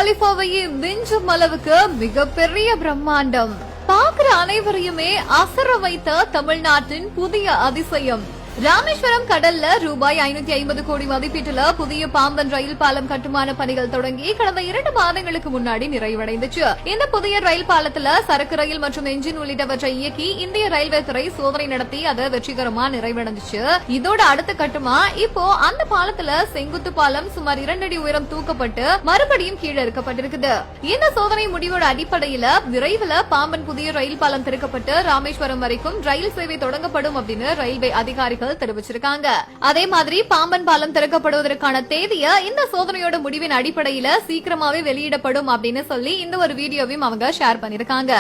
கலிஃபாவையே மிஞ்சும் அளவுக்கு மிகப்பெரிய பிரம்மாண்டம். பார்க்கிற அனைவரையுமே அசர வைத்த தமிழ்நாட்டின் புதிய அதிசயம். ராமேஸ்வரம் கடல்ல ரூபாய் 550 கோடி மதிப்பீட்டுல புதிய பாம்பன் ரயில் பாலம் கட்டுமான பணிகள் தொடங்கி கடந்த 2 மாதங்களுக்கு முன்னாடி நிறைவடைந்துச்சு. இந்த புதிய ரயில் பாலத்துல சரக்கு ரயில் மற்றும் என்ஜின் உள்ளிட்டவற்றை இயக்கி இந்திய ரயில்வே துறை சோதனை நடத்தி அதை வெற்றிகரமா நிறைவடைஞ்சிச்சு. இதோட அடுத்த கட்டமா இப்போ அந்த பாலத்துல செங்குத்து பாலம் சுமார் 2 அடி உயரம் தூக்கப்பட்டு மறுபடியும் கீழே இருக்கப்பட்டிருக்குது. இந்த சோதனை முடிவோட அடிப்படையில விரைவில் பாம்பன் புதிய ரயில் பாலம் திறக்கப்பட்டு ராமேஸ்வரம் வரைக்கும் ரயில் சேவை தொடங்கப்படும் அப்படின்னு ரயில்வே அதிகாரிகள் தெரிவிச்சிருக்காங்க. அதே மாதிரி பாம்பன் பாலம் திறக்கப்படுவதற்கான தேதியை இந்த சோதனையோட முடிவின் அடிப்படையில சீக்கிரமாவே வெளியிடப்படும் அப்படின்னு சொல்லி இந்த ஒரு வீடியோவையும் அவங்க ஷேர் பண்ணிருக்காங்க.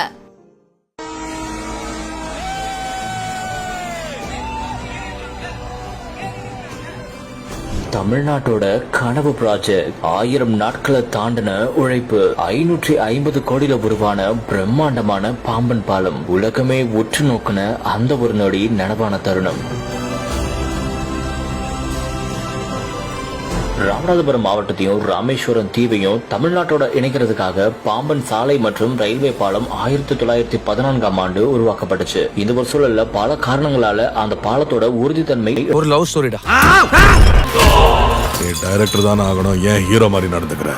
தமிழ்நாட்டோட கனவு ப்ராஜெக்ட் 1000 நாட்களை தாண்டின உழைப்பு 550 கோடியில உருவான பிரம்மாண்டமான பாம்பன் பாலம் உலகமே உற்று நோக்கின அந்த ஒரு நொடி நனவான தருணம். ராமநாதபுரம் மாவட்டத்தையும் ராமேஸ்வரம் தீவையும் தமிழ்நாட்டோட இணைக்கிறதுக்காக பாம்பன் சாலை மற்றும் ரயில்வே பாலம் 1914ஆம் ஆண்டு உருவாக்கப்பட்டுச்சு. இந்த ஒரு சூழல்ல பல காரணங்களால அந்த பாலத்தோட உறுதித்தன்மை ஒரு லவ் ஸ்டோரிடா. டைரக்டர் தான் ஆகணும், ஏன் ஹீரோ மாதிரி நடந்துக்கிற?